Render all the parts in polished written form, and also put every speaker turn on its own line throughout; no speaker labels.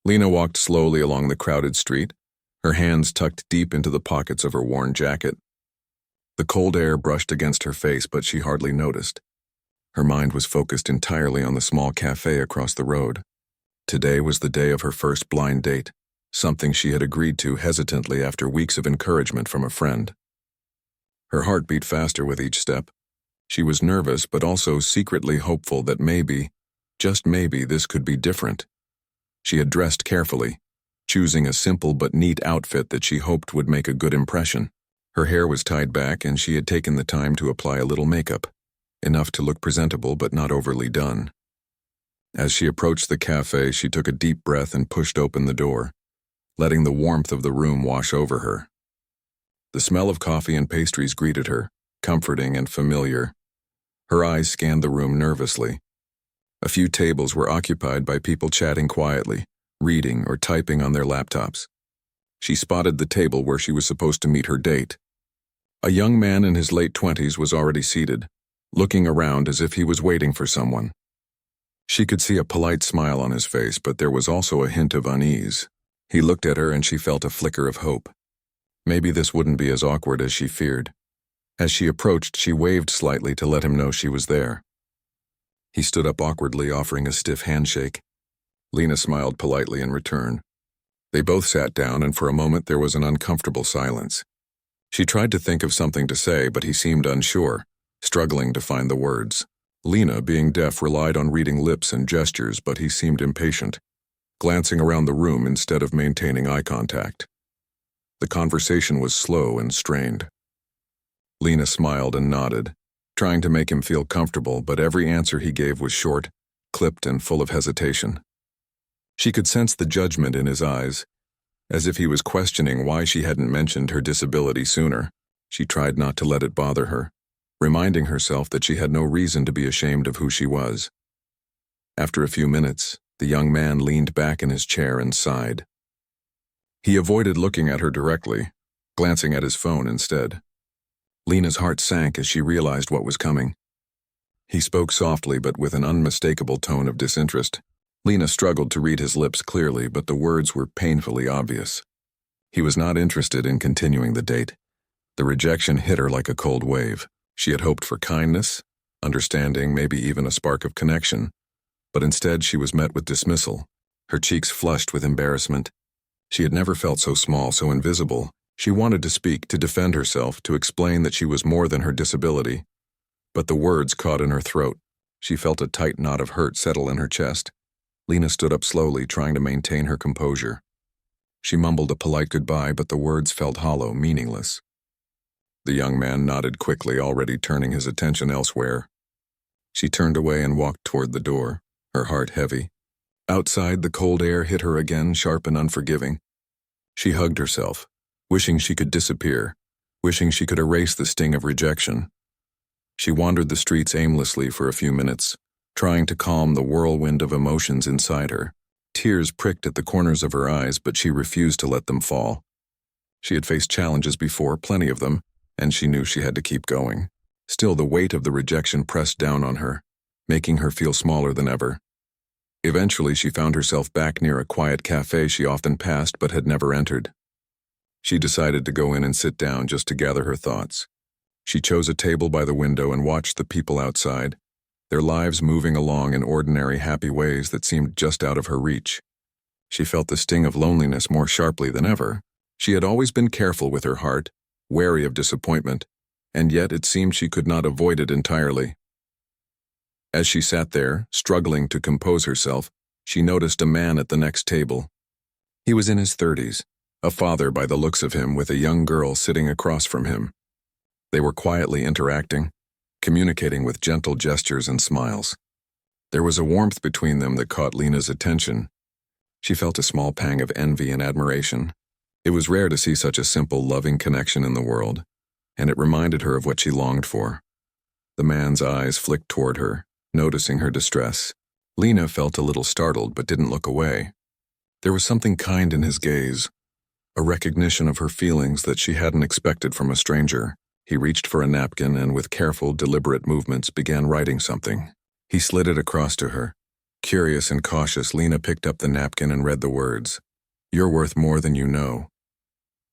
Lena walked slowly along the crowded street, her hands tucked deep into the pockets of her worn jacket. The cold air brushed against her face, but she hardly noticed. Her mind was focused entirely on the small cafe across the road. Today was the day of her first blind date, something she had agreed to hesitantly after weeks of encouragement from a friend. Her heart beat faster with each step. She was nervous, but also secretly hopeful that maybe, just maybe, this could be different. She had dressed carefully, choosing a simple but neat outfit that she hoped would make a good impression. Her hair was tied back, and she had taken the time to apply a little makeup, enough to look presentable but not overly done. As she approached the cafe, she took a deep breath and pushed open the door, letting the warmth of the room wash over her. The smell of coffee and pastries greeted her, comforting and familiar. Her eyes scanned the room nervously. A few tables were occupied by people chatting quietly, reading or typing on their laptops. She spotted the table where she was supposed to meet her date. A young man in his late 20s was already seated, looking around as if he was waiting for someone. She could see a polite smile on his face, but there was also a hint of unease. He looked at her and she felt a flicker of hope. Maybe this wouldn't be as awkward as she feared. As she approached, she waved slightly to let him know she was there. He stood up awkwardly, offering a stiff handshake. Lena smiled politely in return. They both sat down, and for a moment there was an uncomfortable silence. She tried to think of something to say, but he seemed unsure, struggling to find the words. Lena, being deaf, relied on reading lips and gestures, but he seemed impatient, glancing around the room instead of maintaining eye contact. The conversation was slow and strained. Lena smiled and nodded, trying to make him feel comfortable, but every answer he gave was short, clipped, and full of hesitation. She could sense the judgment in his eyes, as if he was questioning why she hadn't mentioned her disability sooner. She tried not to let it bother her, reminding herself that she had no reason to be ashamed of who she was. After a few minutes, the young man leaned back in his chair and sighed. He avoided looking at her directly, glancing at his phone instead. Lena's heart sank as she realized what was coming. He spoke softly but with an unmistakable tone of disinterest. Lena struggled to read his lips clearly, but the words were painfully obvious. He was not interested in continuing the date. The rejection hit her like a cold wave. She had hoped for kindness, understanding, maybe even a spark of connection, but instead she was met with dismissal, her cheeks flushed with embarrassment. She had never felt so small, so invisible. She wanted to speak, to defend herself, to explain that she was more than her disability, but the words caught in her throat. She felt a tight knot of hurt settle in her chest. Lena stood up slowly, trying to maintain her composure. She mumbled a polite goodbye, but the words felt hollow, meaningless. The young man nodded quickly, already turning his attention elsewhere. She turned away and walked toward the door, her heart heavy. Outside, the cold air hit her again, sharp and unforgiving. She hugged herself, wishing she could disappear, wishing she could erase the sting of rejection. She wandered the streets aimlessly for a few minutes, trying to calm the whirlwind of emotions inside her. Tears pricked at the corners of her eyes, but she refused to let them fall. She had faced challenges before, plenty of them, and she knew she had to keep going. Still, the weight of the rejection pressed down on her, making her feel smaller than ever. Eventually, she found herself back near a quiet cafe she often passed but had never entered. She decided to go in and sit down just to gather her thoughts. She chose a table by the window and watched the people outside, their lives moving along in ordinary, happy ways that seemed just out of her reach. She felt the sting of loneliness more sharply than ever. She had always been careful with her heart, wary of disappointment, and yet it seemed she could not avoid it entirely. As she sat there, struggling to compose herself, she noticed a man at the next table. He was in his 30s, a father by the looks of him, with a young girl sitting across from him. They were quietly interacting, communicating with gentle gestures and smiles. There was a warmth between them that caught Lena's attention. She felt a small pang of envy and admiration. It was rare to see such a simple, loving connection in the world, and it reminded her of what she longed for. The man's eyes flicked toward her, noticing her distress. Lena felt a little startled but didn't look away. There was something kind in his gaze, a recognition of her feelings that she hadn't expected from a stranger. He reached for a napkin and with careful, deliberate movements began writing something. He slid it across to her, Curious and cautious, Lena picked up the napkin and read the words, "You're worth more than you know."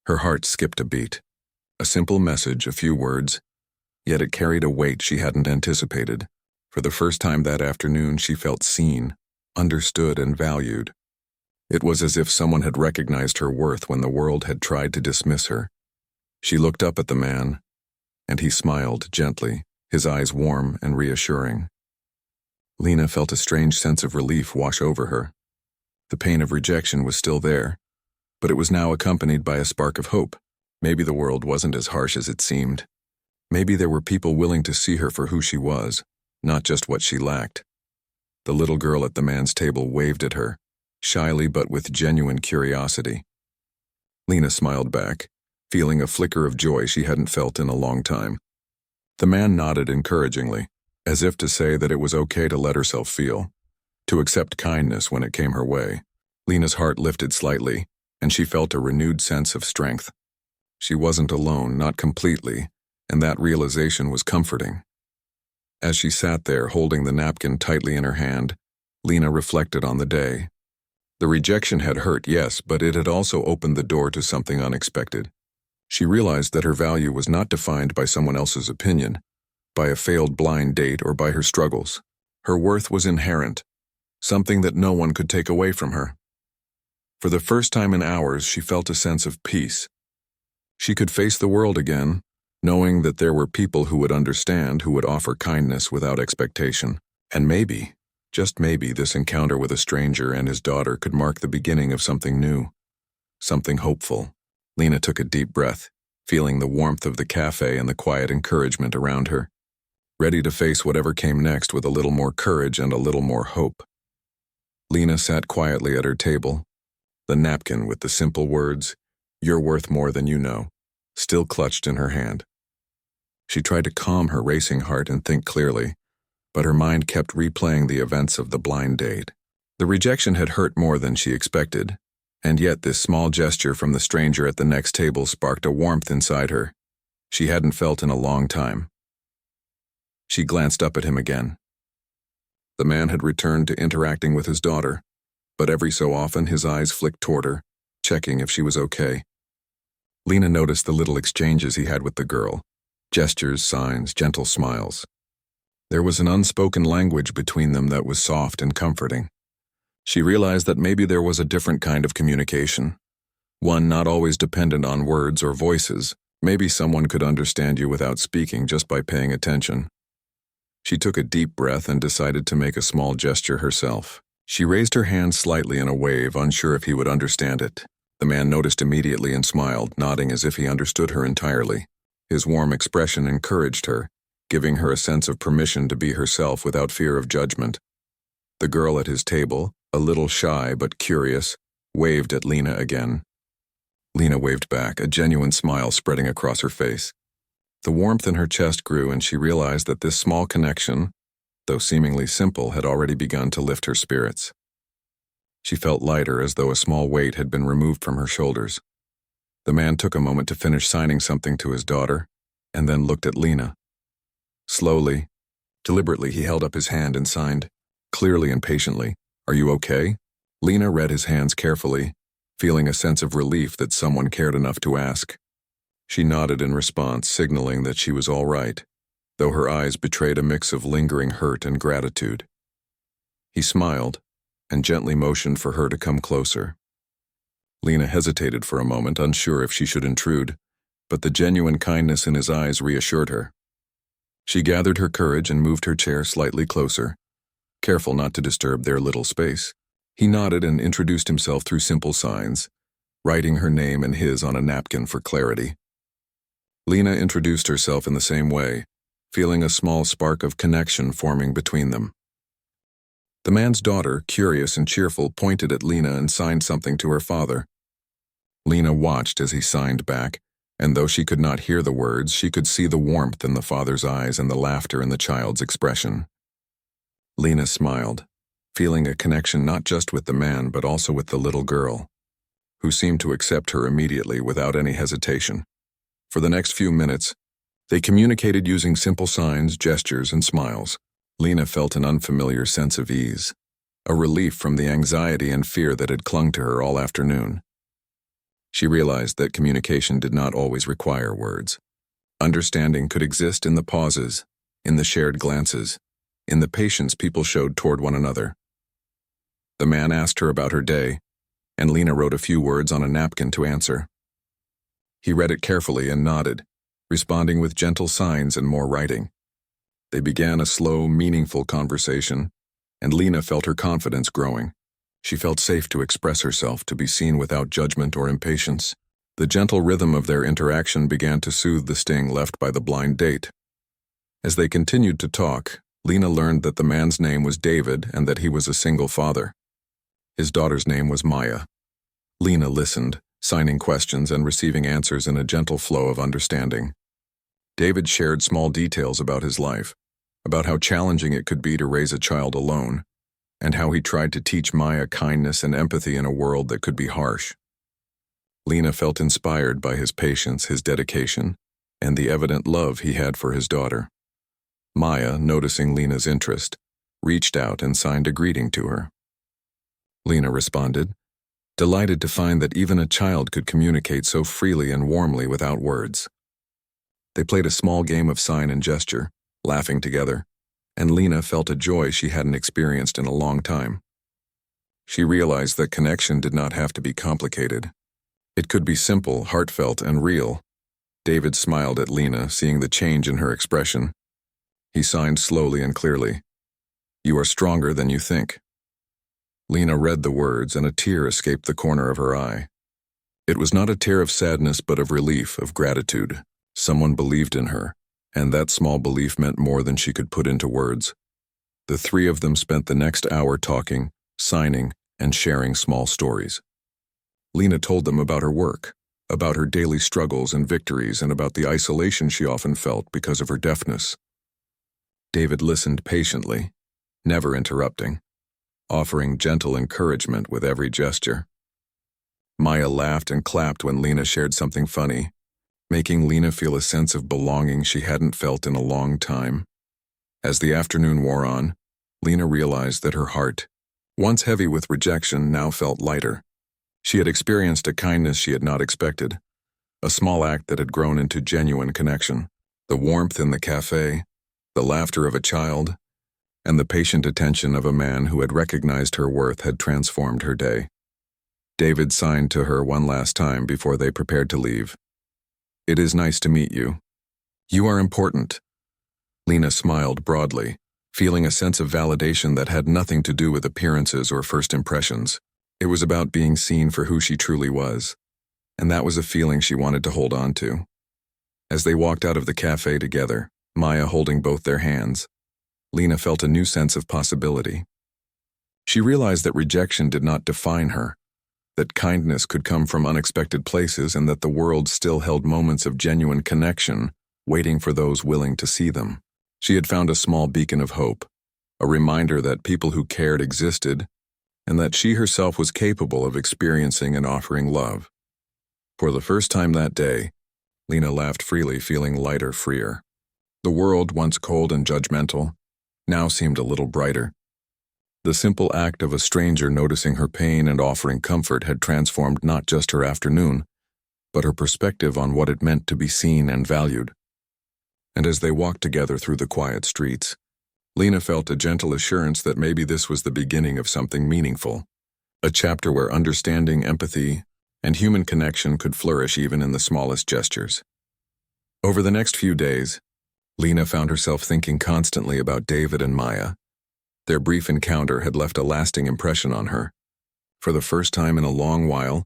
Her heart skipped a beat. A simple message, a few words, yet it carried a weight she hadn't anticipated. For the first time that afternoon, she felt seen, understood, and valued. It was as if someone had recognized her worth when the world had tried to dismiss her. She looked up at the man, and he smiled gently, his eyes warm and reassuring. Lena felt a strange sense of relief wash over her. The pain of rejection was still there, but it was now accompanied by a spark of hope. Maybe the world wasn't as harsh as it seemed. Maybe there were people willing to see her for who she was, not just what she lacked. The little girl at the man's table waved at her, shyly but with genuine curiosity. Lena smiled back, feeling a flicker of joy she hadn't felt in a long time. The man nodded encouragingly, as if to say that it was okay to let herself feel, to accept kindness when it came her way. Lena's heart lifted slightly, and she felt a renewed sense of strength. She wasn't alone, not completely, and that realization was comforting. As she sat there, holding the napkin tightly in her hand, Lena reflected on the day. The rejection had hurt, yes, but it had also opened the door to something unexpected. She realized that her value was not defined by someone else's opinion, by a failed blind date, or by her struggles. Her worth was inherent, something that no one could take away from her. For the first time in hours, she felt a sense of peace. She could face the world again, knowing that there were people who would understand, who would offer kindness without expectation. And maybe, just maybe, this encounter with a stranger and his daughter could mark the beginning of something new, something hopeful. Lena took a deep breath, feeling the warmth of the cafe and the quiet encouragement around her, ready to face whatever came next with a little more courage and a little more hope. Lena sat quietly at her table, the napkin with the simple words, "You're worth more than you know," still clutched in her hand. She tried to calm her racing heart and think clearly, but her mind kept replaying the events of the blind date. The rejection had hurt more than she expected, and yet this small gesture from the stranger at the next table sparked a warmth inside her she hadn't felt in a long time. She glanced up at him again. The man had returned to interacting with his daughter, but every so often his eyes flicked toward her, checking if she was okay. Lena noticed the little exchanges he had with the girl, gestures, signs, gentle smiles. There was an unspoken language between them that was soft and comforting. She realized that maybe there was a different kind of communication, one not always dependent on words or voices. Maybe someone could understand you without speaking, just by paying attention. She took a deep breath and decided to make a small gesture herself. She raised her hand slightly in a wave, unsure if he would understand it. The man noticed immediately and smiled, nodding as if he understood her entirely. His warm expression encouraged her, giving her a sense of permission to be herself without fear of judgment. The girl at his table, a little shy but curious, waved at Lena again. Lena waved back, a genuine smile spreading across her face. The warmth in her chest grew, and she realized that this small connection, though seemingly simple, had already begun to lift her spirits. She felt lighter, as though a small weight had been removed from her shoulders. The man took a moment to finish signing something to his daughter, and then looked at Lena. Slowly, deliberately, he held up his hand and signed, clearly and patiently, "Are you okay?" Lena read his hands carefully, feeling a sense of relief that someone cared enough to ask. She nodded in response, signaling that she was all right, though her eyes betrayed a mix of lingering hurt and gratitude. He smiled and gently motioned for her to come closer. Lena hesitated for a moment, unsure if she should intrude, but the genuine kindness in his eyes reassured her. She gathered her courage and moved her chair slightly closer, careful not to disturb their little space. He nodded and introduced himself through simple signs, writing her name and his on a napkin for clarity. Lena introduced herself in the same way, feeling a small spark of connection forming between them. The man's daughter, curious and cheerful, pointed at Lena and signed something to her father. Lena watched as he signed back, and though she could not hear the words, she could see the warmth in the father's eyes and the laughter in the child's expression. Lena smiled, feeling a connection not just with the man but also with the little girl, who seemed to accept her immediately without any hesitation. For the next few minutes, they communicated using simple signs, gestures, and smiles. Lena felt an unfamiliar sense of ease. a relief from the anxiety and fear that had clung to her all afternoon. She realized that communication did not always require words. Understanding could exist in the pauses, in the shared glances, in the patience people showed toward one another. The man asked her about her day, and Lena wrote a few words on a napkin to answer. He read it carefully and nodded, responding with gentle signs and more writing. They began a slow, meaningful conversation, and Lena felt her confidence growing. She felt safe to express herself, to be seen without judgment or impatience. The gentle rhythm of their interaction began to soothe the sting left by the blind date. As they continued to talk, Lena learned that the man's name was David and that he was a single father. His daughter's name was Maya. Lena listened, signing questions and receiving answers in a gentle flow of understanding. David shared small details about his life, about how challenging it could be to raise a child alone, and how he tried to teach Maya kindness and empathy in a world that could be harsh. Lena felt inspired by his patience, his dedication, and the evident love he had for his daughter. Maya, noticing Lena's interest, reached out and signed a greeting to her. Lena responded, delighted to find that even a child could communicate so freely and warmly without words. They played a small game of sign and gesture, laughing together, and Lena felt a joy she hadn't experienced in a long time. She realized that connection did not have to be complicated. It could be simple, heartfelt, and real. David smiled at Lena, seeing the change in her expression. He signed slowly and clearly, "You are stronger than you think." Lena read the words, and a tear escaped the corner of her eye. It was not a tear of sadness, but of relief, of gratitude. Someone believed in her, and that small belief meant more than she could put into words. The three of them spent the next hour talking, signing, and sharing small stories. Lena told them about her work, about her daily struggles and victories, and about the isolation she often felt because of her deafness. David listened patiently, never interrupting, offering gentle encouragement with every gesture. Maya laughed and clapped when Lena shared something funny, making Lena feel a sense of belonging she hadn't felt in a long time. As the afternoon wore on, Lena realized that her heart, once heavy with rejection, now felt lighter. She had experienced a kindness she had not expected, a small act that had grown into genuine connection. The warmth in the cafe, the laughter of a child, and the patient attention of a man who had recognized her worth had transformed her day. David signed to her one last time before they prepared to leave. "It is nice to meet you. You are important." Lena smiled broadly, feeling a sense of validation that had nothing to do with appearances or first impressions. It was about being seen for who she truly was, and that was a feeling she wanted to hold on to. As they walked out of the cafe together, Maya holding both their hands, Lena felt a new sense of possibility. She realized that rejection did not define her, that kindness could come from unexpected places, and that the world still held moments of genuine connection, waiting for those willing to see them. She had found a small beacon of hope, a reminder that people who cared existed, and that she herself was capable of experiencing and offering love. For the first time that day, Lena laughed freely, feeling lighter, freer. The world, once cold and judgmental, now seemed a little brighter. The simple act of a stranger noticing her pain and offering comfort had transformed not just her afternoon, but her perspective on what it meant to be seen and valued. And as they walked together through the quiet streets, Lena felt a gentle assurance that maybe this was the beginning of something meaningful, a chapter where understanding, empathy, and human connection could flourish even in the smallest gestures. Over the next few days, Lena found herself thinking constantly about David and Maya. Their brief encounter had left a lasting impression on her. For the first time in a long while,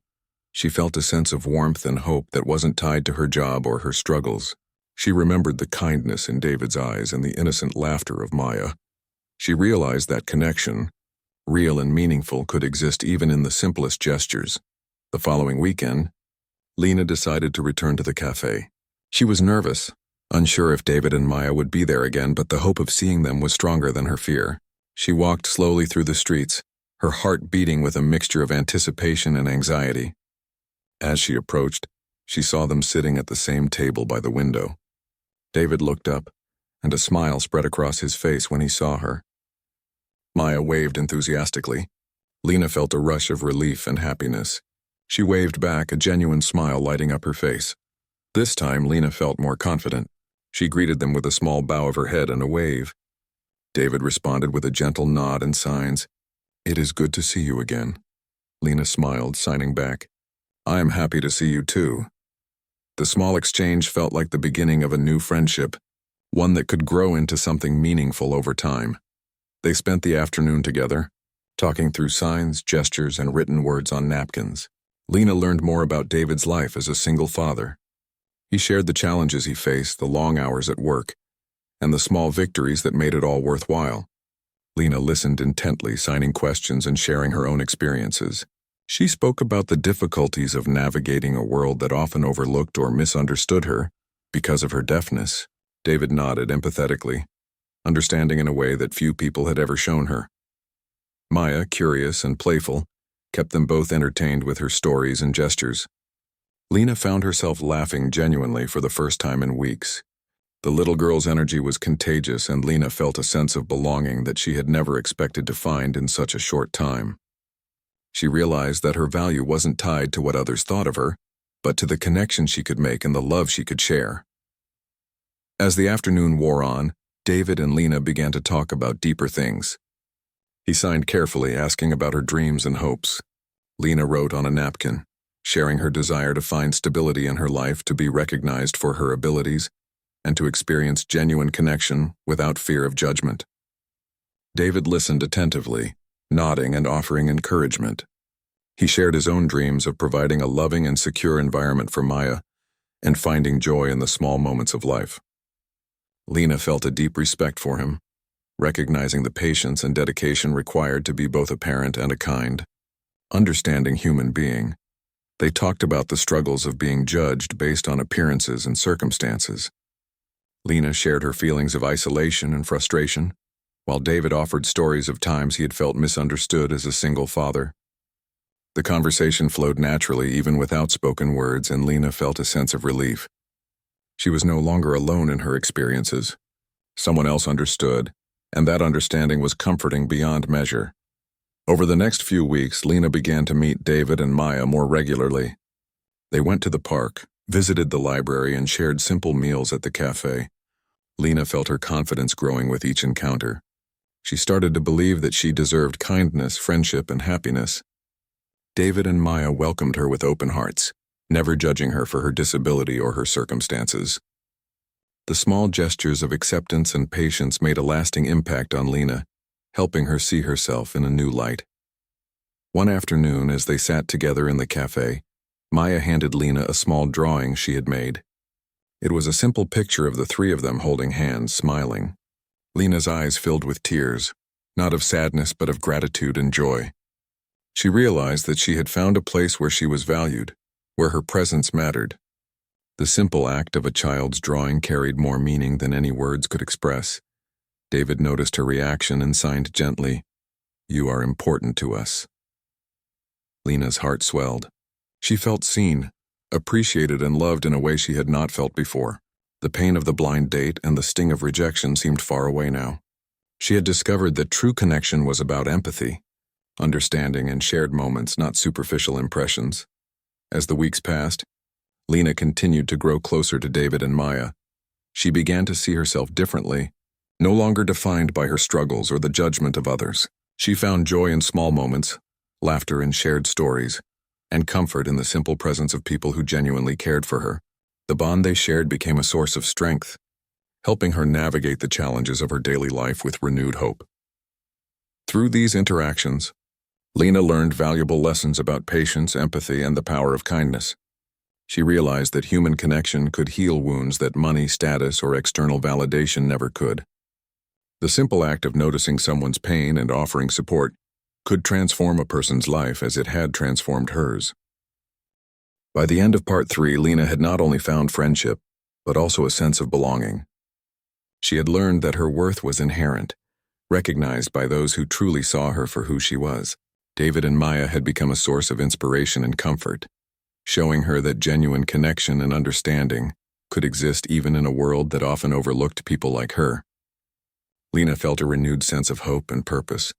she felt a sense of warmth and hope that wasn't tied to her job or her struggles. She remembered the kindness in David's eyes and the innocent laughter of Maya. She realized that connection, real and meaningful, could exist even in the simplest gestures. The following weekend, Lena decided to return to the cafe. She was nervous, unsure if David and Maya would be there again, but the hope of seeing them was stronger than her fear. She walked slowly through the streets, her heart beating with a mixture of anticipation and anxiety. As she approached, she saw them sitting at the same table by the window. David looked up, and a smile spread across his face when he saw her. Maya waved enthusiastically. Lena felt a rush of relief and happiness. She waved back, a genuine smile lighting up her face. This time, Lena felt more confident. She greeted them with a small bow of her head and a wave. David responded with a gentle nod and signs. "It is good to see you again." Lena smiled, signing back. "I am happy to see you too." The small exchange felt like the beginning of a new friendship, one that could grow into something meaningful over time. They spent the afternoon together, talking through signs, gestures, and written words on napkins. Lena learned more about David's life as a single father. He shared the challenges he faced, the long hours at work, and the small victories that made it all worthwhile. Lena listened intently, signing questions and sharing her own experiences. She spoke about the difficulties of navigating a world that often overlooked or misunderstood her because of her deafness. David nodded empathetically, understanding in a way that few people had ever shown her. Maya, curious and playful, kept them both entertained with her stories and gestures. Lena found herself laughing genuinely for the first time in weeks. The little girl's energy was contagious, and Lena felt a sense of belonging that she had never expected to find in such a short time. She realized that her value wasn't tied to what others thought of her, but to the connection she could make and the love she could share. As the afternoon wore on, David and Lena began to talk about deeper things. He signed carefully, asking about her dreams and hopes. Lena wrote on a napkin, sharing her desire to find stability in her life, to be recognized for her abilities, and to experience genuine connection without fear of judgment. David listened attentively, nodding and offering encouragement. He shared his own dreams of providing a loving and secure environment for Maya and finding joy in the small moments of life. Lena felt a deep respect for him, recognizing the patience and dedication required to be both a parent and a kind, understanding human being. They talked about the struggles of being judged based on appearances and circumstances. Lena shared her feelings of isolation and frustration, while David offered stories of times he had felt misunderstood as a single father. The conversation flowed naturally, even without spoken words, and Lena felt a sense of relief. She was no longer alone in her experiences. Someone else understood, and that understanding was comforting beyond measure. Over the next few weeks, Lena began to meet David and Maya more regularly. They went to the park, visited the library, and shared simple meals at the cafe. Lena felt her confidence growing with each encounter. She started to believe that she deserved kindness, friendship, and happiness. David and Maya welcomed her with open hearts, never judging her for her disability or her circumstances. The small gestures of acceptance and patience made a lasting impact on Lena, helping her see herself in a new light. One afternoon, as they sat together in the cafe, Maya handed Lena a small drawing she had made. It was a simple picture of the three of them holding hands, smiling. Lena's eyes filled with tears, not of sadness but of gratitude and joy. She realized that she had found a place where she was valued, where her presence mattered. The simple act of a child's drawing carried more meaning than any words could express. David noticed her reaction and signed gently, "You are important to us." Lena's heart swelled. She felt seen, appreciated, and loved in a way she had not felt before. The pain of the blind date and the sting of rejection seemed far away now. She had discovered that true connection was about empathy, understanding, and shared moments, not superficial impressions. As the weeks passed, Lena continued to grow closer to David and Maya. She began to see herself differently, no longer defined by her struggles or the judgment of others. She found joy in small moments, laughter in shared stories, and comfort in the simple presence of people who genuinely cared for her. The bond they shared became a source of strength, helping her navigate the challenges of her daily life with renewed hope. Through these interactions, Lena learned valuable lessons about patience, empathy, and the power of kindness. She realized that human connection could heal wounds that money, status, or external validation never could. The simple act of noticing someone's pain and offering support could transform a person's life as it had transformed hers. By the end of part 3, Lena had not only found friendship, but also a sense of belonging. She had learned that her worth was inherent, recognized by those who truly saw her for who she was. David and Maya had become a source of inspiration and comfort, showing her that genuine connection and understanding could exist even in a world that often overlooked people like her. Lena felt a renewed sense of hope and purpose,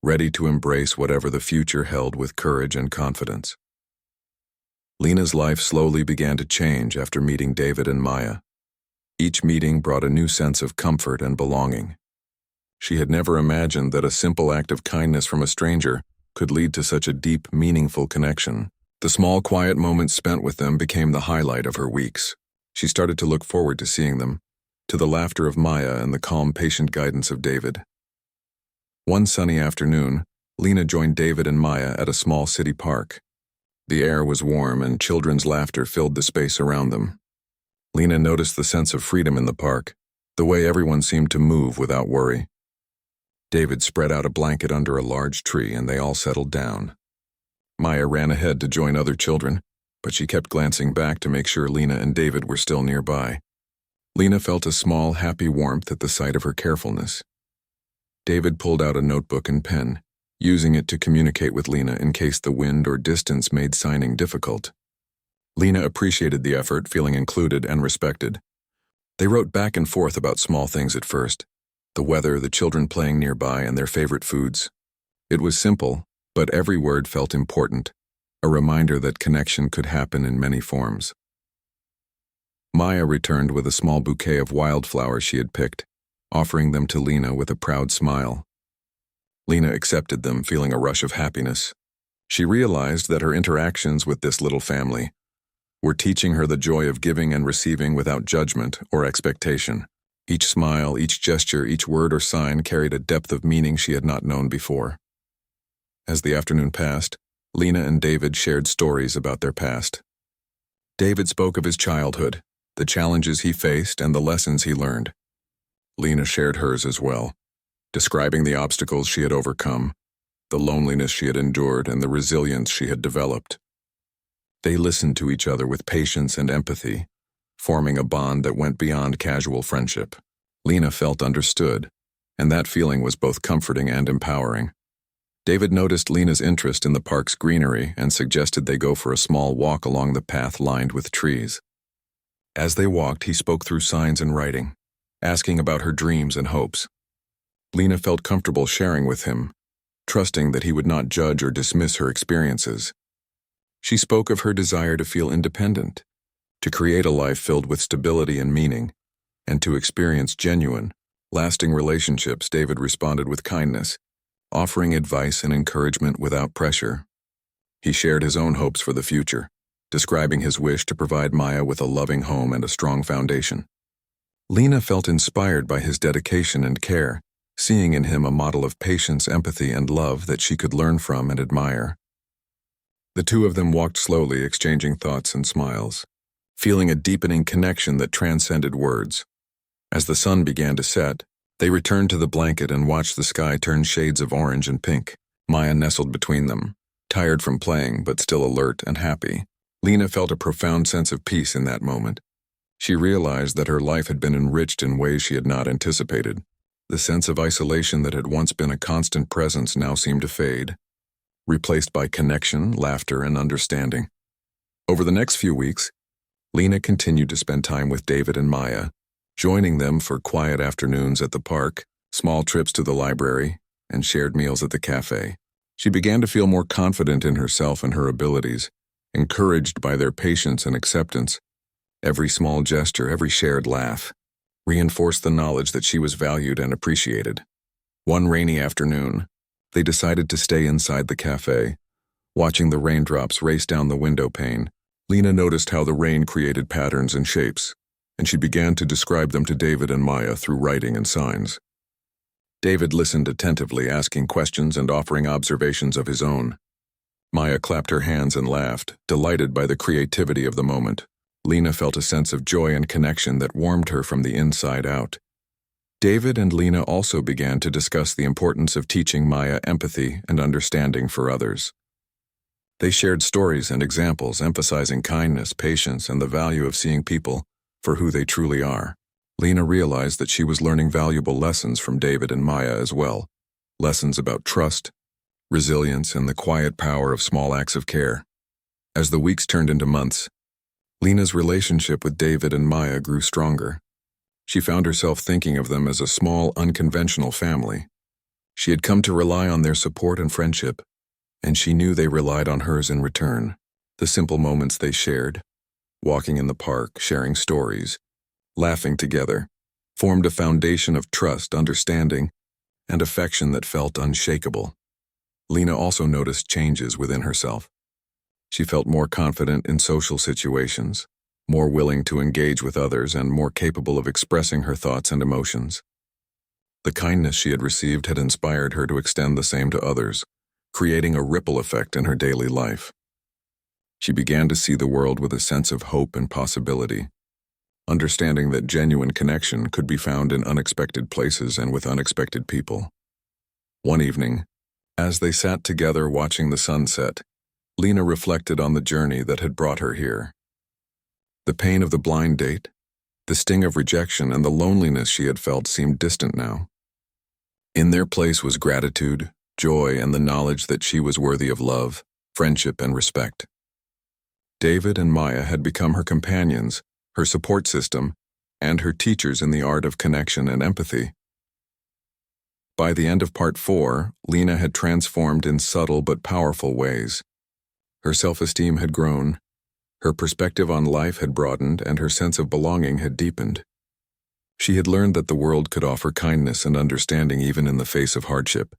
ready to embrace whatever the future held with courage and confidence. Lena's life slowly began to change after meeting David and Maya. Each meeting brought a new sense of comfort and belonging. She had never imagined that a simple act of kindness from a stranger could lead to such a deep, meaningful connection. The small, quiet moments spent with them became the highlight of her weeks. She started to look forward to seeing them, to the laughter of Maya and the calm, patient guidance of David. One sunny afternoon, Lena joined David and Maya at a small city park. The air was warm and children's laughter filled the space around them. Lena noticed the sense of freedom in the park, the way everyone seemed to move without worry. David spread out a blanket under a large tree and they all settled down. Maya ran ahead to join other children, but she kept glancing back to make sure Lena and David were still nearby. Lena felt a small, happy warmth at the sight of her carefulness. David pulled out a notebook and pen, using it to communicate with Lena in case the wind or distance made signing difficult. Lena appreciated the effort, feeling included and respected. They wrote back and forth about small things at first: the weather, the children playing nearby, and their favorite foods. It was simple, but every word felt important, a reminder that connection could happen in many forms. Maya returned with a small bouquet of wildflowers she had picked, offering them to Lena with a proud smile. Lena accepted them, feeling a rush of happiness. She realized that her interactions with this little family were teaching her the joy of giving and receiving without judgment or expectation. Each smile, each gesture, each word or sign carried a depth of meaning she had not known before. As the afternoon passed, Lena and David shared stories about their past. David spoke of his childhood, the challenges he faced, and the lessons he learned. Lena shared hers as well, describing the obstacles she had overcome, the loneliness she had endured, and the resilience she had developed. They listened to each other with patience and empathy, forming a bond that went beyond casual friendship. Lena felt understood, and that feeling was both comforting and empowering. David noticed Lena's interest in the park's greenery and suggested they go for a small walk along the path lined with trees. As they walked, he spoke through signs and writing, asking about her dreams and hopes. Lena felt comfortable sharing with him, trusting that he would not judge or dismiss her experiences. She spoke of her desire to feel independent, to create a life filled with stability and meaning, and to experience genuine, lasting relationships. David responded with kindness, offering advice and encouragement without pressure. He shared his own hopes for the future, describing his wish to provide Maya with a loving home and a strong foundation. Lena felt inspired by his dedication and care, seeing in him a model of patience, empathy, and love that she could learn from and admire. The two of them walked slowly, exchanging thoughts and smiles, feeling a deepening connection that transcended words. As the sun began to set, they returned to the blanket and watched the sky turn shades of orange and pink. Maya nestled between them, tired from playing but still alert and happy. Lena felt a profound sense of peace in that moment. She realized that her life had been enriched in ways she had not anticipated. The sense of isolation that had once been a constant presence now seemed to fade, replaced by connection, laughter, and understanding. Over the next few weeks, Lena continued to spend time with David and Maya, joining them for quiet afternoons at the park, small trips to the library, and shared meals at the cafe. She began to feel more confident in herself and her abilities, encouraged by their patience and acceptance. Every small gesture, every shared laugh, reinforced the knowledge that she was valued and appreciated. One rainy afternoon, they decided to stay inside the cafe. Watching the raindrops race down the window pane, Lena noticed how the rain created patterns and shapes, and she began to describe them to David and Maya through writing and signs. David listened attentively, asking questions and offering observations of his own. Maya clapped her hands and laughed, delighted by the creativity of the moment. Lena felt a sense of joy and connection that warmed her from the inside out. David and Lena also began to discuss the importance of teaching Maya empathy and understanding for others. They shared stories and examples, emphasizing kindness, patience, and the value of seeing people for who they truly are. Lena realized that she was learning valuable lessons from David and Maya as well, lessons about trust, resilience, and the quiet power of small acts of care. As the weeks turned into months, Lena's relationship with David and Maya grew stronger. She found herself thinking of them as a small, unconventional family, She had come to rely on their support and friendship, and she knew they relied on hers in return. The simple moments they shared, walking in the park, sharing stories, laughing together, formed a foundation of trust, understanding, and affection that felt unshakable. Lena also noticed changes within herself. She felt more confident in social situations, more willing to engage with others, and more capable of expressing her thoughts and emotions. The kindness she had received had inspired her to extend the same to others, creating a ripple effect in her daily life. She began to see the world with a sense of hope and possibility, understanding that genuine connection could be found in unexpected places and with unexpected people. One evening, as they sat together watching the sunset, Lena reflected on the journey that had brought her here. The pain of the blind date, the sting of rejection, and the loneliness she had felt seemed distant now. In their place was gratitude, joy, and the knowledge that she was worthy of love, friendship, and respect. David and Maya had become her companions, her support system, and her teachers in the art of connection and empathy. By the end of Part 4, Lena had transformed in subtle but powerful ways. Her self-esteem had grown, her perspective on life had broadened, and her sense of belonging had deepened. She had learned that the world could offer kindness and understanding even in the face of hardship,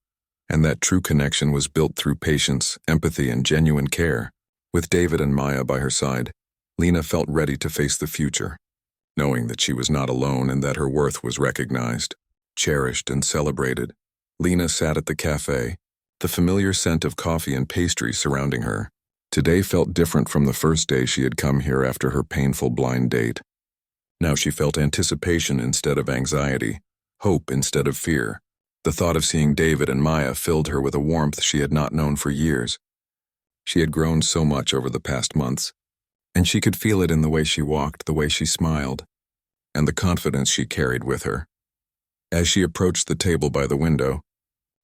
and that true connection was built through patience, empathy, and genuine care. With David and Maya by her side, Lena felt ready to face the future, knowing that she was not alone and that her worth was recognized, cherished, and celebrated. Lena sat at the cafe, the familiar scent of coffee and pastry surrounding her. Today felt different from the first day she had come here after her painful blind date. Now she felt anticipation instead of anxiety, hope instead of fear. The thought of seeing David and Maya filled her with a warmth she had not known for years. She had grown so much over the past months, and she could feel it in the way she walked, the way she smiled, and the confidence she carried with her. As she approached the table by the window,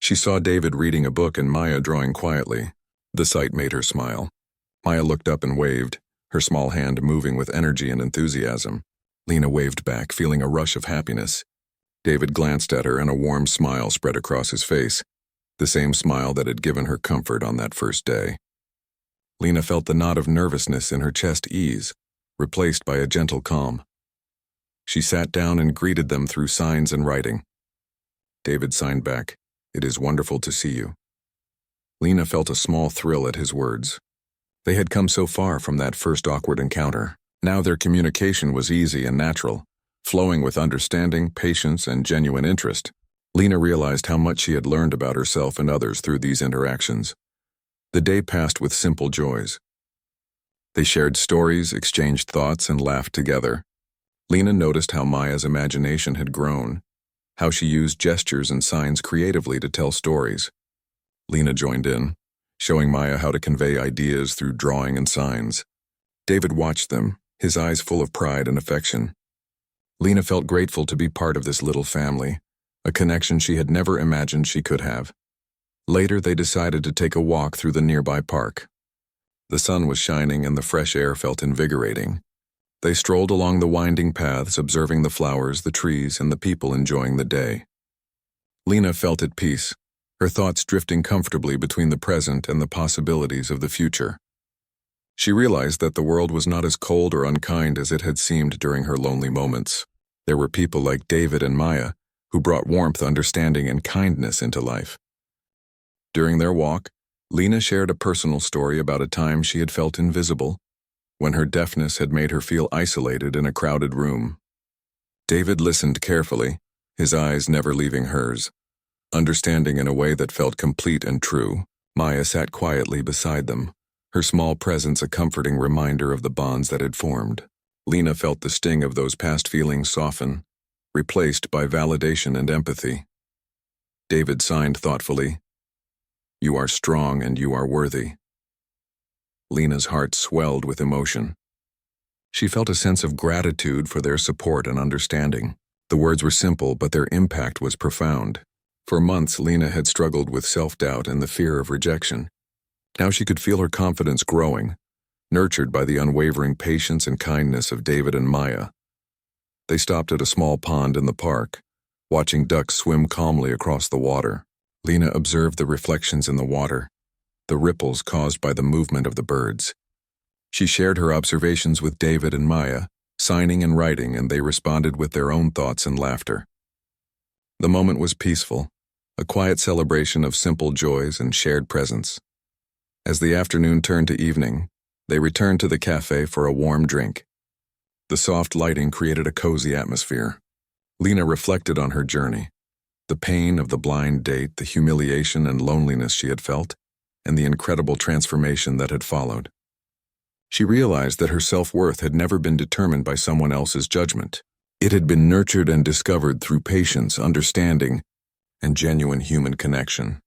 she saw David reading a book and Maya drawing quietly. The sight made her smile. Maya looked up and waved, her small hand moving with energy and enthusiasm. Lena waved back, feeling a rush of happiness. David glanced at her and a warm smile spread across his face, the same smile that had given her comfort on that first day. Lena felt the knot of nervousness in her chest ease, replaced by a gentle calm. She sat down and greeted them through signs and writing. David signed back, "It is wonderful to see you." Lena felt a small thrill at his words. They had come so far from that first awkward encounter. Now their communication was easy and natural, flowing with understanding, patience, and genuine interest. Lena realized how much she had learned about herself and others through these interactions. The day passed with simple joys. They shared stories, exchanged thoughts, and laughed together. Lena noticed how Maya's imagination had grown, how she used gestures and signs creatively to tell stories. Lena joined in, showing Maya how to convey ideas through drawing and signs. David watched them, his eyes full of pride and affection. Lena felt grateful to be part of this little family, a connection she had never imagined she could have. Later, they decided to take a walk through the nearby park. The sun was shining and the fresh air felt invigorating. They strolled along the winding paths, observing the flowers, the trees, and the people enjoying the day. Lena felt at peace, her thoughts drifting comfortably between the present and the possibilities of the future. She realized that the world was not as cold or unkind as it had seemed during her lonely moments. There were people like David and Maya who brought warmth, understanding, and kindness into life. During their walk, Lena shared a personal story about a time she had felt invisible, when her deafness had made her feel isolated in a crowded room. David listened carefully, his eyes never leaving hers. Understanding in a way that felt complete and true, Maya sat quietly beside them, her small presence a comforting reminder of the bonds that had formed. Lena felt the sting of those past feelings soften, replaced by validation and empathy. David signed thoughtfully, "You are strong and you are worthy." Lena's heart swelled with emotion. She felt a sense of gratitude for their support and understanding. The words were simple, but their impact was profound. For months, Lena had struggled with self-doubt and the fear of rejection. Now she could feel her confidence growing, nurtured by the unwavering patience and kindness of David and Maya. They stopped at a small pond in the park, watching ducks swim calmly across the water. Lena observed the reflections in the water, the ripples caused by the movement of the birds. She shared her observations with David and Maya, signing and writing, and they responded with their own thoughts and laughter. The moment was peaceful, a quiet celebration of simple joys and shared presence. As the afternoon turned to evening, they returned to the cafe for a warm drink. The soft lighting created a cozy atmosphere. Lena reflected on her journey, the pain of the blind date, the humiliation and loneliness she had felt, and the incredible transformation that had followed. She realized that her self-worth had never been determined by someone else's judgment. It had been nurtured and discovered through patience, understanding, and genuine human connection.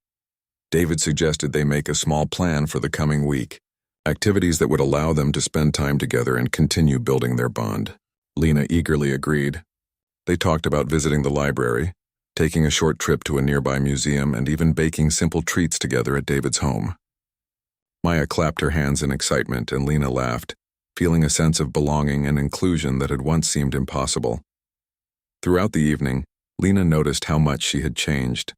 David suggested they make a small plan for the coming week, activities that would allow them to spend time together and continue building their bond. Lena eagerly agreed. They talked about visiting the library, taking a short trip to a nearby museum, and even baking simple treats together at David's home. Maya clapped her hands in excitement, and Lena laughed, feeling a sense of belonging and inclusion that had once seemed impossible. Throughout the evening, Lena noticed how much she had changed.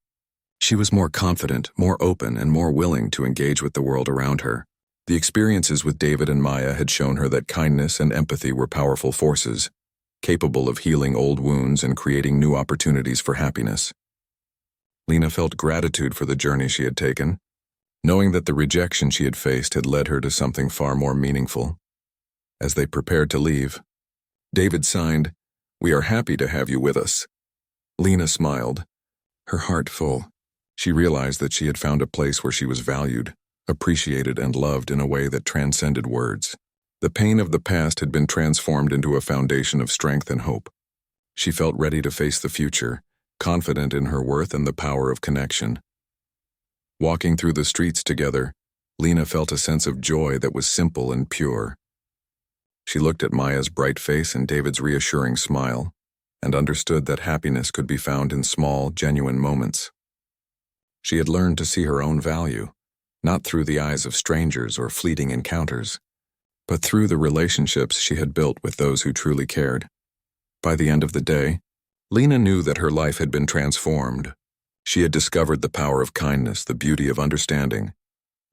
She was more confident, more open, and more willing to engage with the world around her. The experiences with David and Maya had shown her that kindness and empathy were powerful forces, capable of healing old wounds and creating new opportunities for happiness. Lena felt gratitude for the journey she had taken, knowing that the rejection she had faced had led her to something far more meaningful. As they prepared to leave, David signed, "We are happy to have you with us." Lena smiled, her heart full. She realized that she had found a place where she was valued, appreciated, and loved in a way that transcended words. The pain of the past had been transformed into a foundation of strength and hope. She felt ready to face the future, confident in her worth and the power of connection. Walking through the streets together, Lena felt a sense of joy that was simple and pure. She looked at Maya's bright face and David's reassuring smile, and understood that happiness could be found in small, genuine moments. She had learned to see her own value, not through the eyes of strangers or fleeting encounters, but through the relationships she had built with those who truly cared. By the end of the day, Lena knew that her life had been transformed. She had discovered the power of kindness, the beauty of understanding,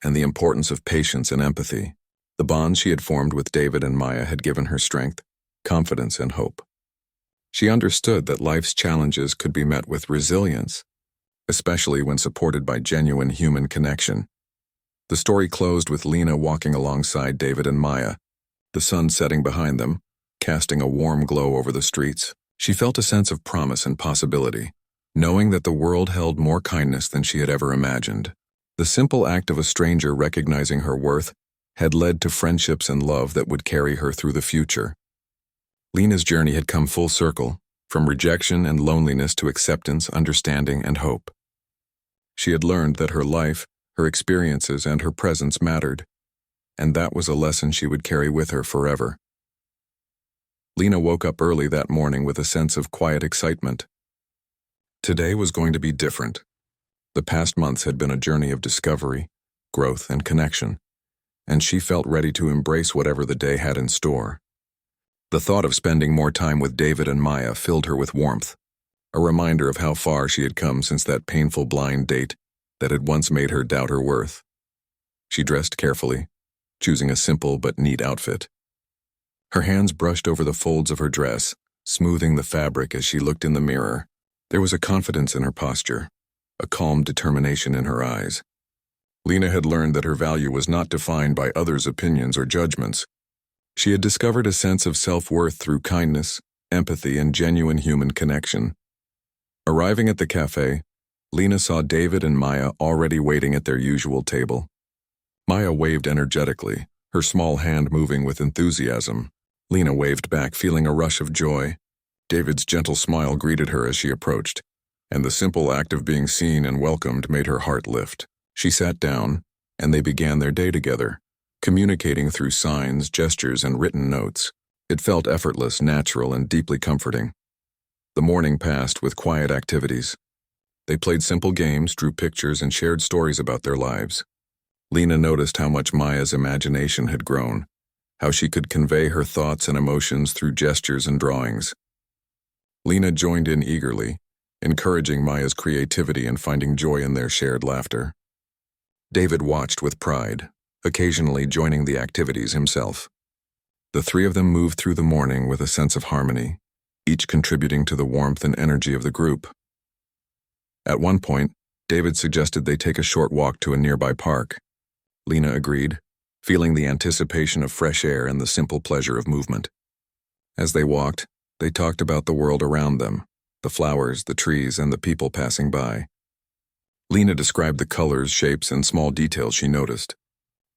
and the importance of patience and empathy. The bonds she had formed with David and Maya had given her strength, confidence, and hope. She understood that life's challenges could be met with resilience, especially when supported by genuine human connection. The story closed with Lena walking alongside David and Maya, the sun setting behind them, casting a warm glow over the streets. She felt a sense of promise and possibility, knowing that the world held more kindness than she had ever imagined. The simple act of a stranger recognizing her worth had led to friendships and love that would carry her through the future. Lena's journey had come full circle, from rejection and loneliness to acceptance, understanding, and hope. She had learned that her life, her experiences, and her presence mattered, and that was a lesson she would carry with her forever. Lena woke up early that morning with a sense of quiet excitement. Today was going to be different. The past months had been a journey of discovery, growth, and connection, and she felt ready to embrace whatever the day had in store. The thought of spending more time with David and Maya filled her with warmth, a reminder of how far she had come since that painful blind date that had once made her doubt her worth. She dressed carefully, choosing a simple but neat outfit. Her hands brushed over the folds of her dress, smoothing the fabric as she looked in the mirror. There was a confidence in her posture, a calm determination in her eyes. Lena had learned that her value was not defined by others' opinions or judgments. She had discovered a sense of self-worth through kindness, empathy, and genuine human connection. Arriving at the cafe, Lena saw David and Maya already waiting at their usual table. Maya waved energetically, her small hand moving with enthusiasm. Lena waved back, feeling a rush of joy. David's gentle smile greeted her as she approached, and the simple act of being seen and welcomed made her heart lift. She sat down, and they began their day together, communicating through signs, gestures, and written notes. It felt effortless, natural, and deeply comforting. The morning passed with quiet activities. They played simple games, drew pictures, and shared stories about their lives. Lena noticed how much Maya's imagination had grown, how she could convey her thoughts and emotions through gestures and drawings. Lena joined in eagerly, encouraging Maya's creativity and finding joy in their shared laughter. David watched with pride, occasionally joining the activities himself. The three of them moved through the morning with a sense of harmony, each contributing to the warmth and energy of the group. At one point, David suggested they take a short walk to a nearby park. Lena agreed, feeling the anticipation of fresh air and the simple pleasure of movement. As they walked, they talked about the world around them, the flowers, the trees, and the people passing by. Lena described the colors, shapes, and small details she noticed.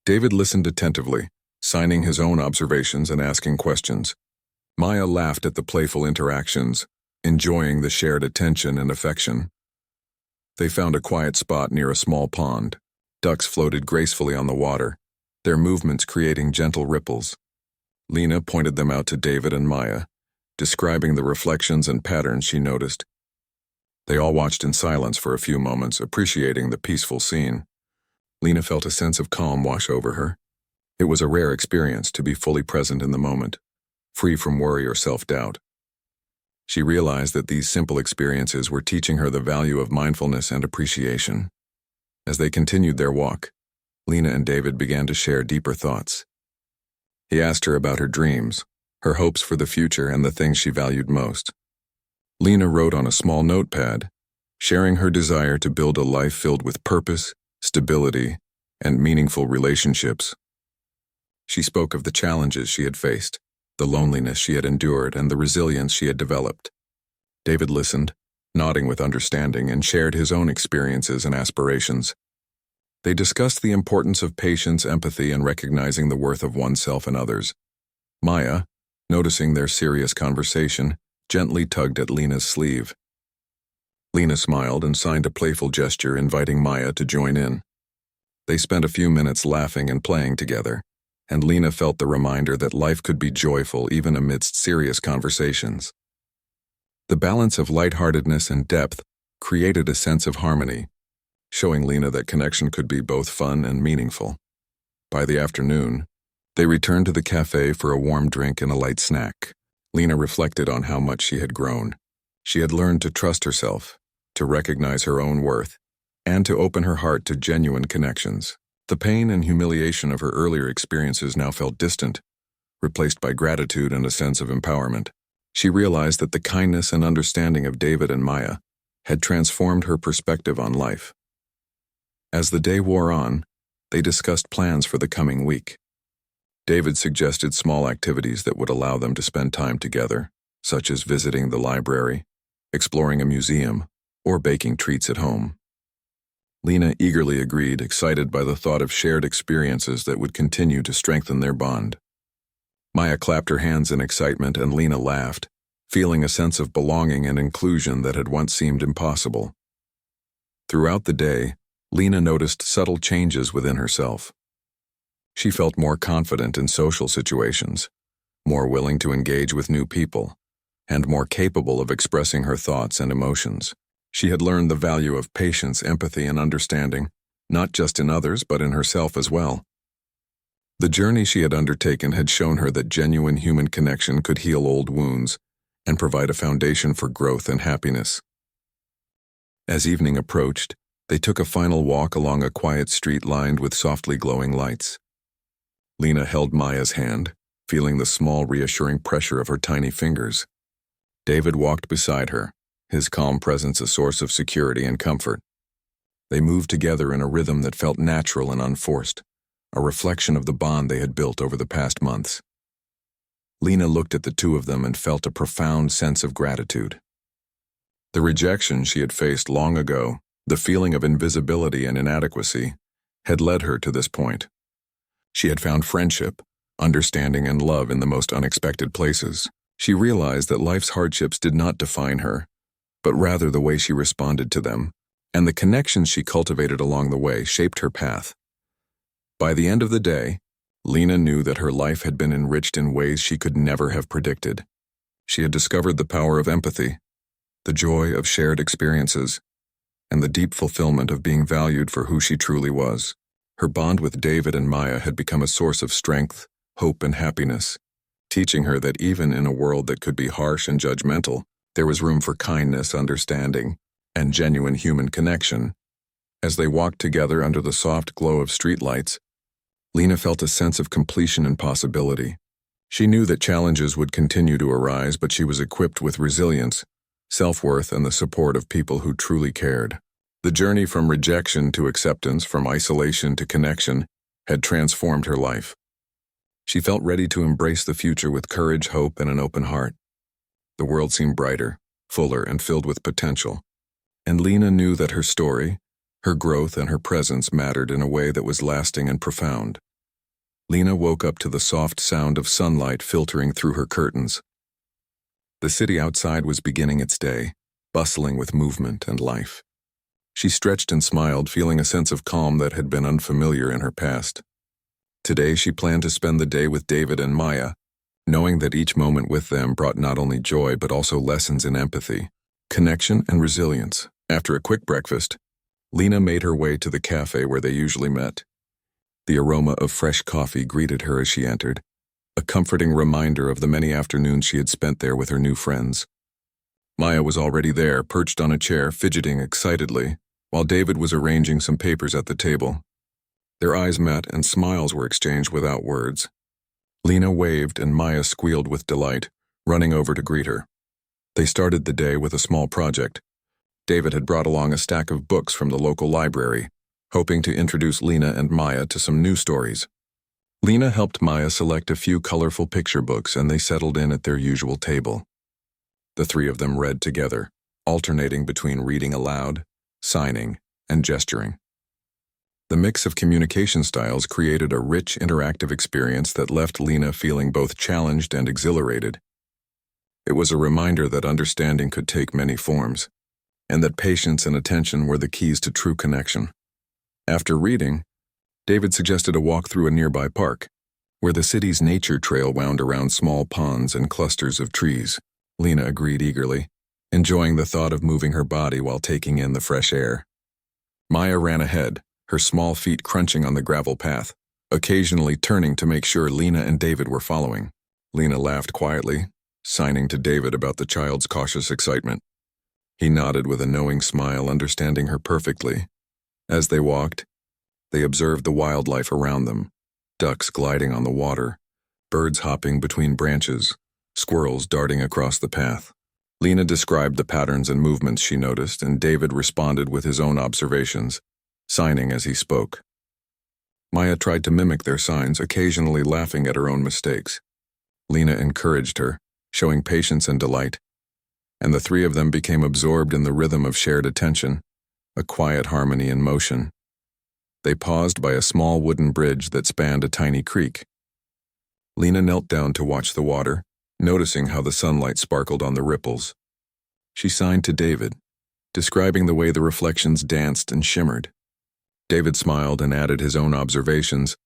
David listened attentively, signing his own observations and asking questions. Maya laughed at the playful interactions, enjoying the shared attention and affection. They found a quiet spot near a small pond. Ducks floated gracefully on the water, their movements creating gentle ripples. Lena pointed them out to David and Maya, describing the reflections and patterns she noticed. They all watched in silence for a few moments, appreciating the peaceful scene. Lena felt a sense of calm wash over her. It was a rare experience to be fully present in the moment, free from worry or self-doubt. She realized that these simple experiences were teaching her the value of mindfulness and appreciation. As they continued their walk, Lena and David began to share deeper thoughts. He asked her about her dreams, her hopes for the future, and the things she valued most. Lena wrote on a small notepad, sharing her desire to build a life filled with purpose, stability, and meaningful relationships. She spoke of the challenges she had faced, the loneliness she had endured, and the resilience she had developed. David listened, nodding with understanding, and shared his own experiences and aspirations. They discussed the importance of patience, empathy, and recognizing the worth of oneself and others. Maya, noticing their serious conversation, gently tugged at Lena's sleeve. Lena smiled and signed a playful gesture, inviting Maya to join in. They spent a few minutes laughing and playing together, and Lena felt the reminder that life could be joyful even amidst serious conversations. The balance of lightheartedness and depth created a sense of harmony, showing Lena that connection could be both fun and meaningful. By the afternoon, they returned to the cafe for a warm drink and a light snack. Lena reflected on how much she had grown. She had learned to trust herself, to recognize her own worth, and to open her heart to genuine connections. The pain and humiliation of her earlier experiences now felt distant, replaced by gratitude and a sense of empowerment. She realized that the kindness and understanding of David and Maya had transformed her perspective on life. As the day wore on, they discussed plans for the coming week. David suggested small activities that would allow them to spend time together, such as visiting the library, exploring a museum, or baking treats at home. Lena eagerly agreed, excited by the thought of shared experiences that would continue to strengthen their bond. Maya clapped her hands in excitement, and Lena laughed, feeling a sense of belonging and inclusion that had once seemed impossible. Throughout the day, Lena noticed subtle changes within herself. She felt more confident in social situations, more willing to engage with new people, and more capable of expressing her thoughts and emotions. She had learned the value of patience, empathy, and understanding, not just in others but in herself as well. The journey she had undertaken had shown her that genuine human connection could heal old wounds and provide a foundation for growth and happiness. As evening approached, they took a final walk along a quiet street lined with softly glowing lights. Lena held Maya's hand, feeling the small, reassuring pressure of her tiny fingers. David walked beside her, his calm presence a source of security and comfort. They moved together in a rhythm that felt natural and unforced, a reflection of the bond they had built over the past months. Lena looked at the two of them and felt a profound sense of gratitude. The rejection she had faced long ago, the feeling of invisibility and inadequacy, had led her to this point. She had found friendship, understanding, and love in the most unexpected places. She realized that life's hardships did not define her, but rather the way she responded to them, and the connections she cultivated along the way shaped her path. By the end of the day, Lena knew that her life had been enriched in ways she could never have predicted. She had discovered the power of empathy, the joy of shared experiences, and the deep fulfillment of being valued for who she truly was. Her bond with David and Maya had become a source of strength, hope, and happiness, teaching her that even in a world that could be harsh and judgmental, There was room for kindness, understanding, and genuine human connection. As they walked together under the soft glow of streetlights, Lena felt a sense of completion and possibility. She knew that challenges would continue to arise, but she was equipped with resilience, self-worth, and the support of people who truly cared. The journey from rejection to acceptance, from isolation to connection, had transformed her life. She felt ready to embrace the future with courage, hope, and an open heart. The world seemed brighter, fuller, and filled with potential. And Lena knew that her story, her growth, and her presence mattered in a way that was lasting and profound. Lena woke up to the soft sound of sunlight filtering through her curtains. The city outside was beginning its day, bustling with movement and life. She stretched and smiled, feeling a sense of calm that had been unfamiliar in her past. Today she planned to spend the day with David and Maya, knowing that each moment with them brought not only joy but also lessons in empathy, connection, and resilience. After a quick breakfast, Lena made her way to the cafe where they usually met. The aroma of fresh coffee greeted her as she entered, a comforting reminder of the many afternoons she had spent there with her new friends. Maya was already there, perched on a chair, fidgeting excitedly, while David was arranging some papers at the table. Their eyes met and smiles were exchanged without words. Lena waved and Maya squealed with delight, running over to greet her. They started the day with a small project. David had brought along a stack of books from the local library, hoping to introduce Lena and Maya to some new stories. Lena helped Maya select a few colorful picture books and they settled in at their usual table. The three of them read together, alternating between reading aloud, signing, and gesturing. The mix of communication styles created a rich, interactive experience that left Lena feeling both challenged and exhilarated. It was a reminder that understanding could take many forms, and that patience and attention were the keys to true connection. After reading, David suggested a walk through a nearby park, where the city's nature trail wound around small ponds and clusters of trees. Lena agreed eagerly, enjoying the thought of moving her body while taking in the fresh air. Maya ran ahead, her small feet crunching on the gravel path, occasionally turning to make sure Lena and David were following. Lena laughed quietly, signing to David about the child's cautious excitement. He nodded with a knowing smile, understanding her perfectly. As they walked, they observed the wildlife around them, ducks gliding on the water, birds hopping between branches, squirrels darting across the path. Lena described the patterns and movements she noticed, and David responded with his own observations, signing as he spoke. Maya tried to mimic their signs, occasionally laughing at her own mistakes. Lena encouraged her, showing patience and delight, and the three of them became absorbed in the rhythm of shared attention, a quiet harmony in motion. They paused by a small wooden bridge that spanned a tiny creek. Lena knelt down to watch the water, noticing how the sunlight sparkled on the ripples. She signed to David, describing the way the reflections danced and shimmered. David smiled and added his own observations,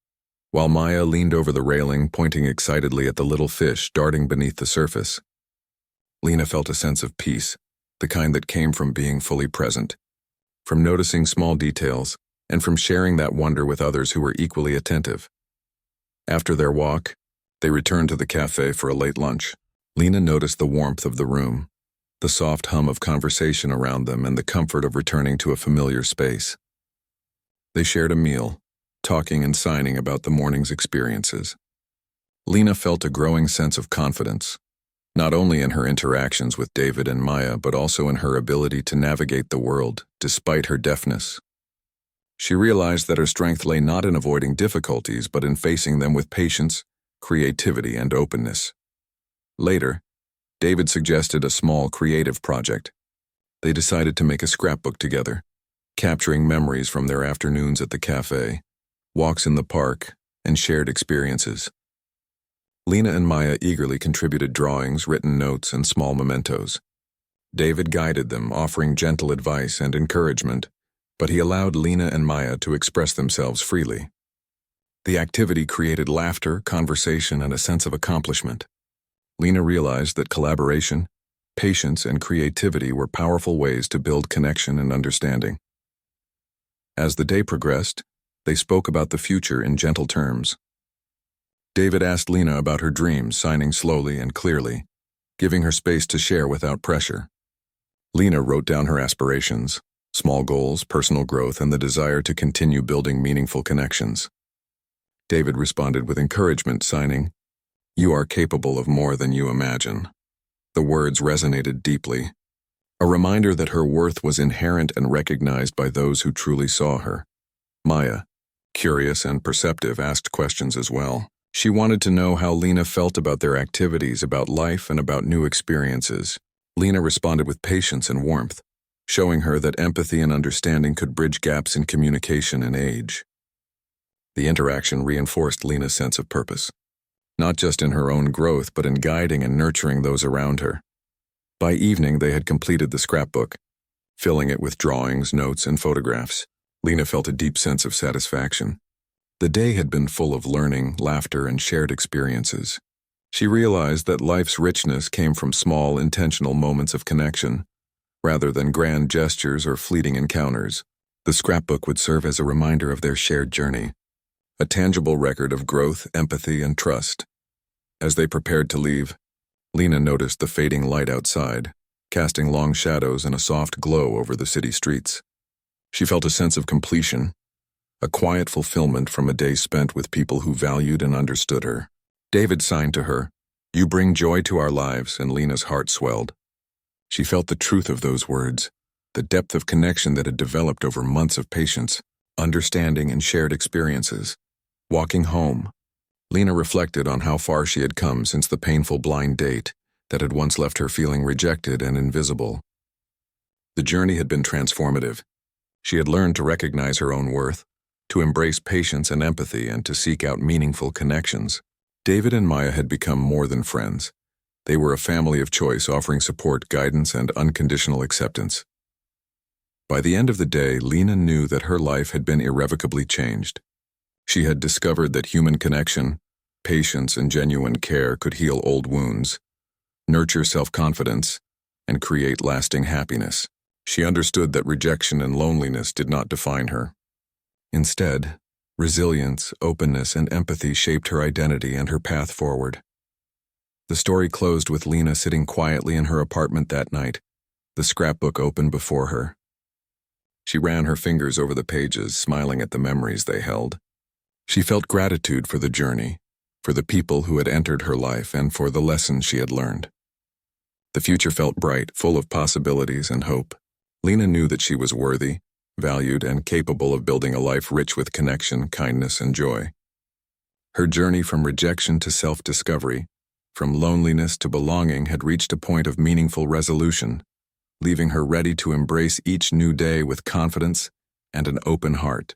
while Maya leaned over the railing, pointing excitedly at the little fish darting beneath the surface. Lena felt a sense of peace, the kind that came from being fully present, from noticing small details, and from sharing that wonder with others who were equally attentive. After their walk, they returned to the cafe for a late lunch. Lena noticed the warmth of the room, the soft hum of conversation around them, and the comfort of returning to a familiar space. They shared a meal, talking and signing about the morning's experiences. Lena felt a growing sense of confidence, not only in her interactions with David and Maya, but also in her ability to navigate the world despite her deafness. She realized that her strength lay not in avoiding difficulties, but in facing them with patience, creativity, and openness. Later, David suggested a small creative project. They decided to make a scrapbook together, capturing memories from their afternoons at the cafe, walks in the park, and shared experiences. Lena and Maya eagerly contributed drawings, written notes, and small mementos. David guided them, offering gentle advice and encouragement, but he allowed Lena and Maya to express themselves freely. The activity created laughter, conversation, and a sense of accomplishment. Lena realized that collaboration, patience, and creativity were powerful ways to build connection and understanding. As the day progressed, they spoke about the future in gentle terms. David asked Lena about her dreams, signing slowly and clearly, giving her space to share without pressure. Lena wrote down her aspirations, small goals, personal growth, and the desire to continue building meaningful connections. David responded with encouragement, signing, "You are capable of more than you imagine." The words resonated deeply, a reminder that her worth was inherent and recognized by those who truly saw her. Maya, curious and perceptive, asked questions as well. She wanted to know how Lena felt about their activities, about life, and about new experiences. Lena responded with patience and warmth, showing her that empathy and understanding could bridge gaps in communication and age. The interaction reinforced Lena's sense of purpose, not just in her own growth, but in guiding and nurturing those around her. By evening, they had completed the scrapbook, filling it with drawings, notes, and photographs. Lena felt a deep sense of satisfaction. The day had been full of learning, laughter, and shared experiences. She realized that life's richness came from small, intentional moments of connection, rather than grand gestures or fleeting encounters. The scrapbook would serve as a reminder of their shared journey, a tangible record of growth, empathy, and trust. As they prepared to leave, Lena noticed the fading light outside, casting long shadows and a soft glow over the city streets. She felt a sense of completion, a quiet fulfillment from a day spent with people who valued and understood her. David signed to her, "You bring joy to our lives," and Lena's heart swelled. She felt the truth of those words, the depth of connection that had developed over months of patience, understanding, and shared experiences. Walking home, Lena reflected on how far she had come since the painful blind date that had once left her feeling rejected and invisible. The journey had been transformative. She had learned to recognize her own worth, to embrace patience and empathy, and to seek out meaningful connections. David and Maya had become more than friends. They were a family of choice, offering support, guidance, and unconditional acceptance. By the end of the day, Lena knew that her life had been irrevocably changed. She had discovered that human connection, patience, and genuine care could heal old wounds, nurture self-confidence, and create lasting happiness. She understood that rejection and loneliness did not define her. Instead, resilience, openness, and empathy shaped her identity and her path forward. The story closed with Lena sitting quietly in her apartment that night, the scrapbook open before her. She ran her fingers over the pages, smiling at the memories they held. She felt gratitude for the journey, for the people who had entered her life, and for the lessons she had learned. The future felt bright, full of possibilities and hope. Lena knew that she was worthy, valued, and capable of building a life rich with connection, kindness, and joy. Her journey from rejection to self-discovery, from loneliness to belonging, had reached a point of meaningful resolution, leaving her ready to embrace each new day with confidence and an open heart.